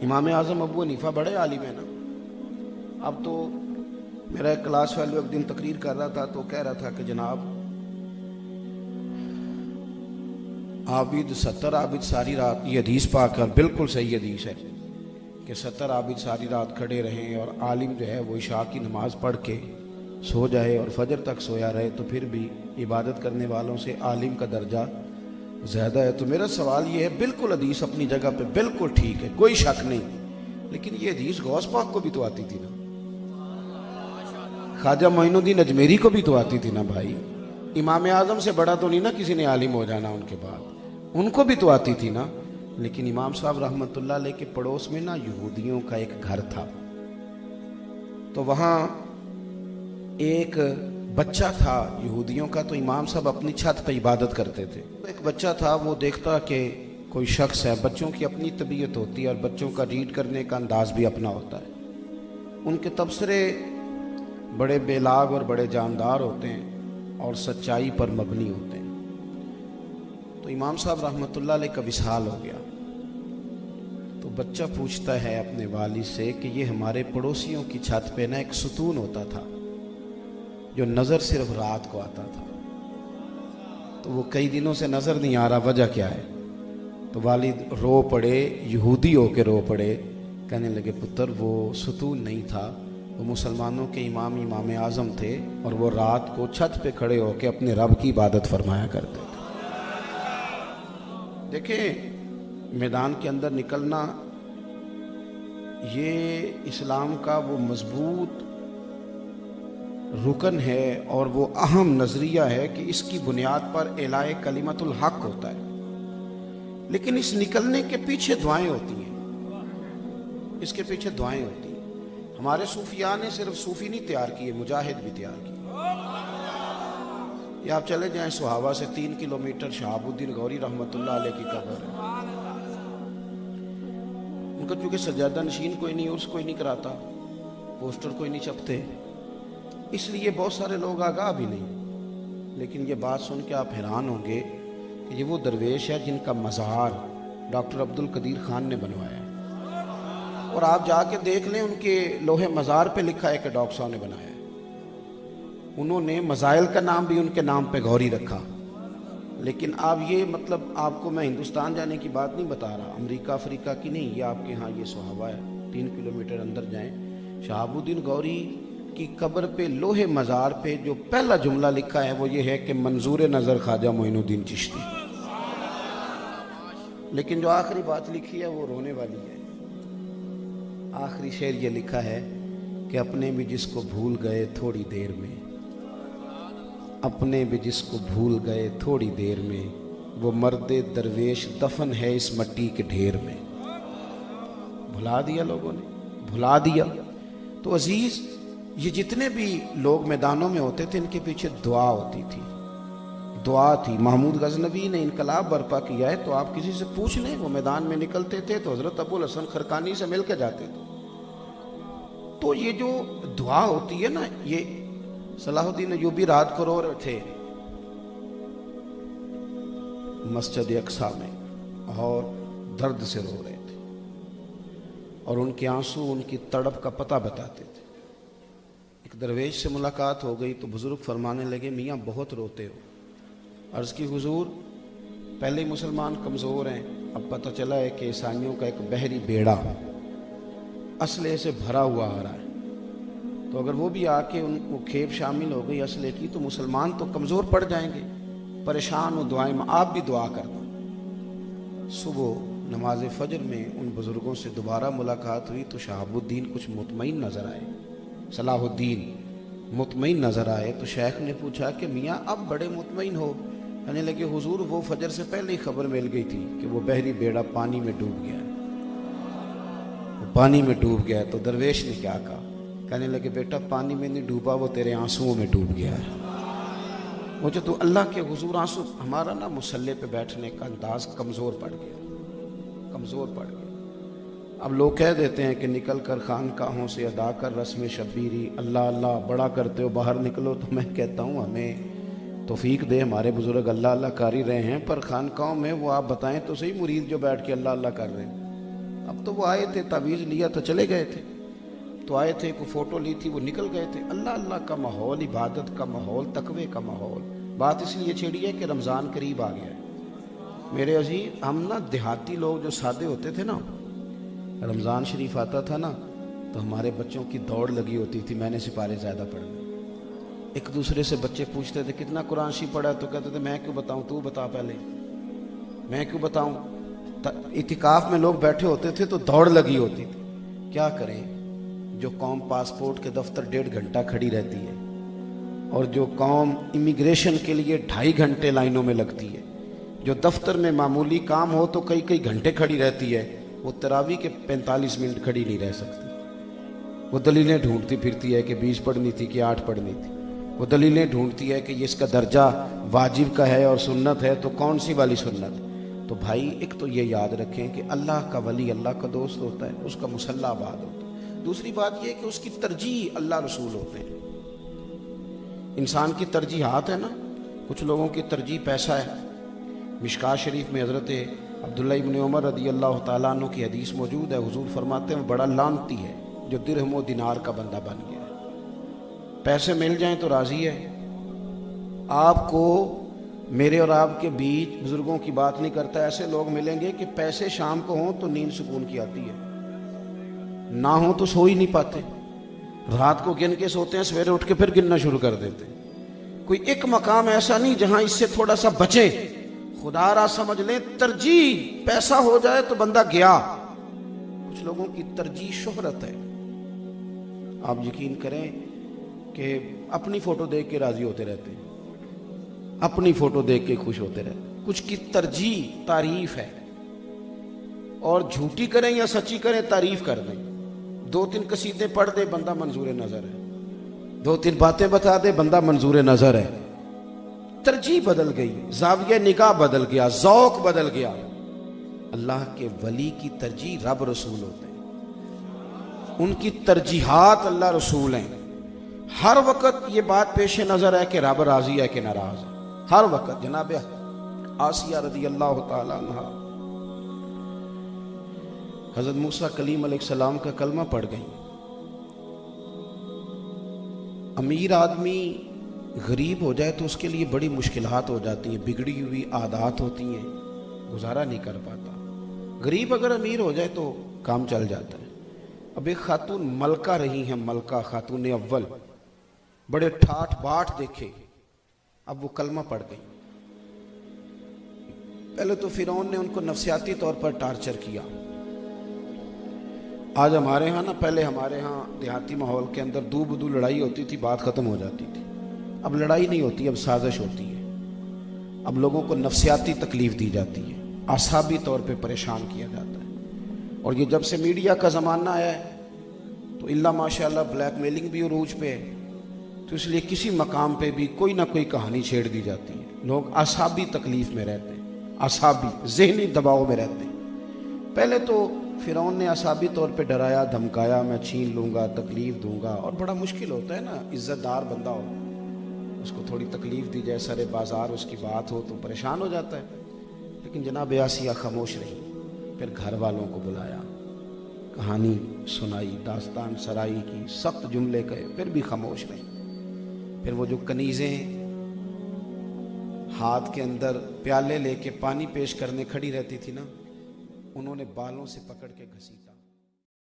امام اعظم ابو حنیفہ بڑے عالم ہیں نا. اب تو میرا ایک کلاس فیلو ایک دن تقریر کر رہا تھا تو کہہ رہا تھا کہ جناب عابد 70 عابد ساری رات، یہ حدیث پاک ہے اور بالکل صحیح حدیث ہے کہ 70 عابد ساری رات کھڑے رہیں اور عالم جو ہے وہ عشاء کی نماز پڑھ کے سو جائے اور فجر تک سویا رہے تو پھر بھی عبادت کرنے والوں سے عالم کا درجہ زیادہ ہے. تو میرا سوال یہ ہے، بالکل حدیث اپنی جگہ پہ بالکل ٹھیک ہے، کوئی شک نہیں، لیکن یہ حدیث غوث پاک کو بھی تو آتی تھی نا، خواجہ معین الدین اجمیری کو بھی تو آتی تھی نا بھائی. امام اعظم سے بڑا تو نہیں نا کسی نے عالم ہو جانا ان کے بعد، ان کو بھی تو آتی تھی نا. لیکن امام صاحب رحمۃ اللہ علیہ کے پڑوس میں نا یہودیوں کا ایک گھر تھا، تو وہاں ایک بچہ تھا یہودیوں کا، تو امام صاحب اپنی چھت پہ عبادت کرتے تھے. ایک بچہ تھا، وہ دیکھتا کہ کوئی شخص ہے، بچوں کی اپنی طبیعت ہوتی ہے اور بچوں کا ریڈ کرنے کا انداز بھی اپنا ہوتا ہے، ان کے تبصرے بڑے بے لاگ اور بڑے جاندار ہوتے ہیں اور سچائی پر مبنی ہوتے ہیں. تو امام صاحب رحمۃ اللہ علیہ کا وصال ہو گیا، تو بچہ پوچھتا ہے اپنے والد سے کہ یہ ہمارے پڑوسیوں کی چھت پہ نا ایک ستون ہوتا تھا جو نظر صرف رات کو آتا تھا، تو وہ کئی دنوں سے نظر نہیں آ رہا، وجہ کیا ہے؟ تو والد رو پڑے، یہودی ہو کے رو پڑے، کہنے لگے پتر وہ ستون نہیں تھا، وہ مسلمانوں کے امام اعظم تھے اور وہ رات کو چھت پہ کھڑے ہو کے اپنے رب کی عبادت فرمایا کرتے تھے. دیکھیں میدان کے اندر نکلنا یہ اسلام کا وہ مضبوط رکن ہے اور وہ اہم نظریہ ہے کہ اس کی بنیاد پر اعلاء کلمت الحق ہوتا ہے. لیکن اس نکلنے کے پیچھے دعائیں ہوتی ہیں، اس کے پیچھے دعائیں ہوتی ہیں. ہمارے صوفیاء نے صرف صوفی نہیں تیار کیے، مجاہد بھی تیار کیے. یہ آپ چلے جائیں سہاوا سے 3 کلومیٹر شہاب الدین غوری رحمۃ اللہ علیہ کی قبر ہے. ان کا چونکہ سجادہ نشین کوئی نہیں، عرس کوئی نہیں کراتا، پوسٹر کوئی نہیں چھپتے، اس لیے بہت سارے لوگ آگاہ بھی نہیں. لیکن یہ بات سن کے آپ حیران ہوں گے کہ یہ وہ درویش ہے جن کا مزار ڈاکٹر عبد القدیر خان نے بنوایا ہے، اور آپ جا کے دیکھ لیں ان کے لوہے مزار پہ لکھا ہے کہ ڈاکٹر صاحب نے بنایا ہے. انہوں نے مزائل کا نام بھی ان کے نام پہ غوری رکھا. لیکن آپ یہ مطلب آپ کو میں ہندوستان جانے کی بات نہیں بتا رہا، امریکہ افریقہ کی نہیں، یہ آپ کے ہاں یہ سہاوا ہے، 3 کلومیٹر اندر جائیں شہاب الدین غوری کی قبر پہ لوہے مزار پہ جو پہلا جملہ لکھا ہے وہ یہ ہے کہ منظور نظر خواجہ معین الدین چشتی. لیکن جو آخری بات لکھی ہے وہ رونے والی ہے. آخری شعر یہ لکھا ہے کہ اپنے بھی جس کو بھول گئے تھوڑی دیر میں، اپنے بھی جس کو بھول گئے تھوڑی دیر میں، وہ مرد درویش دفن ہے اس مٹی کے ڈھیر میں. بھلا دیا لوگوں نے، بھلا دیا. تو عزیز یہ جتنے بھی لوگ میدانوں میں ہوتے تھے ان کے پیچھے دعا ہوتی تھی، دعا تھی. محمود غزنوی نے انقلاب برپا کیا ہے تو آپ کسی سے پوچھ لیں، وہ میدان میں نکلتے تھے تو حضرت ابو الحسن خرقانی سے مل کے جاتے تھے. تو یہ جو دعا ہوتی ہے نا، یہ صلاح الدین ایوبی رات کو رو رہے تھے مسجد اقصیٰ میں اور درد سے رو رہے تھے، اور ان کے آنسو ان کی تڑپ کا پتہ بتاتے تھے. ایک درویش سے ملاقات ہو گئی تو بزرگ فرمانے لگے میاں بہت روتے ہو. عرض کی حضور پہلے ہی مسلمان کمزور ہیں، اب پتہ چلا ہے کہ عیسائیوں کا ایک بحری بیڑا اسلحے سے بھرا ہوا آ رہا ہے، تو اگر وہ بھی آ کے ان کو کھیپ شامل ہو گئی اسلحے کی تو مسلمان تو کمزور پڑ جائیں گے. پریشان و دعائیں آپ بھی دعا کرنا. صبح نماز فجر میں ان بزرگوں سے دوبارہ ملاقات ہوئی تو شہاب الدین کچھ مطمئن نظر آئے، صلاح الدین مطمئن نظر آئے. تو شیخ نے پوچھا کہ میاں اب بڑے مطمئن ہو؟ کہنے لگے حضور وہ فجر سے پہلے ہی خبر مل گئی تھی کہ وہ بحری بیڑا پانی میں ڈوب گیا ہے، وہ پانی میں ڈوب گیا ہے. تو درویش نے کیا کہا؟ کہنے لگے بیٹا پانی میں نہیں ڈوبا، وہ تیرے آنسوؤں میں ڈوب گیا ہے. وہ جو تو اللہ کے حضور آنسو، ہمارا نا مصلی پہ بیٹھنے کا انداز کمزور پڑ گیا، کمزور پڑ گیا. اب لوگ کہہ دیتے ہیں کہ نکل کر خانقاہوں سے ادا کر رسم شبیری، اللہ اللہ بڑا کرتے ہو باہر نکلو. تو میں کہتا ہوں ہمیں توفیق دے، ہمارے بزرگ اللہ اللہ کر ہی رہے ہیں، پر خانقاہوں میں وہ آپ بتائیں تو صحیح مرید جو بیٹھ کے اللہ اللہ کر رہے ہیں. اب تو وہ آئے تھے، تعویذ لیا تو چلے گئے تھے، تو آئے تھے، کوئی فوٹو لی تھی، وہ نکل گئے تھے۔ اللہ اللہ کا ماحول، عبادت کا ماحول، تقوی کا ماحول۔ بات اس لیے چھیڑی ہے کہ رمضان قریب آ گیا ہے میرے عزیز۔ ہم نا دیہاتی لوگ جو سادے ہوتے تھے نا، رمضان شریف آتا تھا نا تو ہمارے بچوں کی دوڑ لگی ہوتی تھی، میں نے سپارے زیادہ پڑھنے۔ ایک دوسرے سے بچے پوچھتے تھے کتنا قرآن شریف پڑھا ہے، تو کہتے تھے میں کیوں بتاؤں، تو بتا پہلے، میں کیوں بتاؤں۔ اعتکاف میں لوگ بیٹھے ہوتے تھے تو دوڑ لگی ہوتی تھی۔ کیا کریں، جو قوم پاسپورٹ کے دفتر 1.5 گھنٹہ کھڑی رہتی ہے اور جو قوم امیگریشن کے لیے 2.5 گھنٹے لائنوں میں لگتی ہے، جو دفتر میں معمولی کام ہو تو کئی گھنٹے کھڑی رہتی ہے، وہ تراویح کے 45 منٹ کھڑی نہیں رہ سکتی۔ وہ دلیلیں ڈھونڈتی پھرتی ہے کہ 20 پڑھنی تھی کہ 8 پڑھنی تھی، وہ دلیلیں ڈھونڈتی ہے کہ یہ اس کا درجہ واجب کا ہے اور سنت ہے، تو کون سی والی سنت۔ تو بھائی ایک تو یہ یاد رکھیں کہ اللہ کا ولی اللہ کا دوست ہوتا ہے، اس کا مسلح آباد ہوتا ہے۔ دوسری بات یہ کہ اس کی ترجیح اللہ رسول ہوتے ہیں۔ انسان کی ترجیحات ہے نا، کچھ لوگوں کی ترجیح پیسہ ہے۔ مشکاہ شریف میں حضرت عبداللہ ابن عمر رضی اللہ تعالیٰ عنہ کی حدیث موجود ہے، حضور فرماتے ہیں بڑا لعنتی ہے جو درہم و دینار کا بندہ بن گیا ہے۔ پیسے مل جائیں تو راضی ہے۔ آپ کو میرے اور آپ کے بیچ بزرگوں کی بات نہیں کرتا، ایسے لوگ ملیں گے کہ پیسے شام کو ہوں تو نیند سکون کی آتی ہے، نہ ہوں تو سو ہی نہیں پاتے، رات کو گن کے سوتے ہیں، سویرے اٹھ کے پھر گننا شروع کر دیتے ہیں۔ کوئی ایک مقام ایسا نہیں جہاں اس سے تھوڑا سا بچے۔ خدا را سمجھ لیں، ترجیح پیسہ ہو جائے تو بندہ گیا۔ کچھ لوگوں کی ترجیح شہرت ہے۔ آپ یقین کریں کہ اپنی فوٹو دیکھ کے راضی ہوتے رہتے ہیں، اپنی فوٹو دیکھ کے خوش ہوتے رہتے ہیں۔ کچھ کی ترجیح تعریف ہے، اور جھوٹی کریں یا سچی کریں تعریف کر دیں۔ 2-3 قصیدے پڑھ دے بندہ منظور نظر ہے، 2-3 باتیں بتا دے بندہ منظور نظر ہے۔ ترجیح بدل گئی، زاویہ نگاہ بدل گیا، ذوق بدل گیا۔ اللہ کے ولی کی ترجیح رب رسول ہوتے ہیں، ان کی ترجیحات اللہ رسول ہیں۔ ہر وقت یہ بات پیش نظر ہے کہ رب راضی ہے کہ ناراض ہے، ہر وقت۔ جناب آسیہ رضی اللہ تعالی عنہ حضرت موسیٰ کلیم علیہ السلام کا کلمہ پڑھ گئی۔ امیر آدمی غریب ہو جائے تو اس کے لیے بڑی مشکلات ہو جاتی ہیں، بگڑی ہوئی عادات ہوتی ہیں، گزارا نہیں کر پاتا۔ غریب اگر امیر ہو جائے تو کام چل جاتا ہے۔ اب ایک خاتون ملکہ رہی ہیں، ملکہ خاتون اول، بڑے ٹھاٹ باٹ دیکھے، اب وہ کلمہ پڑھ گئی۔ پہلے تو فرعون نے ان کو نفسیاتی طور پر ٹارچر کیا۔ آج ہمارے ہاں نا، پہلے ہمارے ہاں دیہاتی ماحول کے اندر دو بدو لڑائی ہوتی تھی، بات ختم ہو جاتی تھی۔ اب لڑائی نہیں ہوتی، اب سازش ہوتی ہے۔ اب لوگوں کو نفسیاتی تکلیف دی جاتی ہے، اعصابی طور پہ پریشان کیا جاتا ہے۔ اور یہ جب سے میڈیا کا زمانہ آیا ہے تو اللہ ماشاءاللہ بلیک میلنگ بھی عروج پہ ہے، تو اس لیے کسی مقام پہ بھی کوئی نہ کوئی کہانی چھیڑ دی جاتی ہے۔ لوگ اعصابی تکلیف میں رہتے ہیں، اعصابی ذہنی دباؤ میں رہتے ہیں۔ پہلے تو فرعون نے اعصابی طور پہ ڈرایا دھمکایا، میں چھین لوں گا، تکلیف دوں گا، اور بڑا مشکل ہوتا ہے نا، عزت دار بندہ ہو، اس کو تھوڑی تکلیف دی جائے، سارے بازار اس کی بات ہو تو پریشان ہو جاتا ہے۔ لیکن جناب آسیہ خاموش رہی، پھر گھر والوں کو بلایا، کہانی سنائی، داستان سرائی کی، سخت جملے کہے، پھر بھی خاموش رہی۔ پھر وہ جو کنیزیں ہاتھ کے اندر پیالے لے کے پانی پیش کرنے کھڑی رہتی تھی نا، انہوں نے بالوں سے پکڑ کے گھسیٹا۔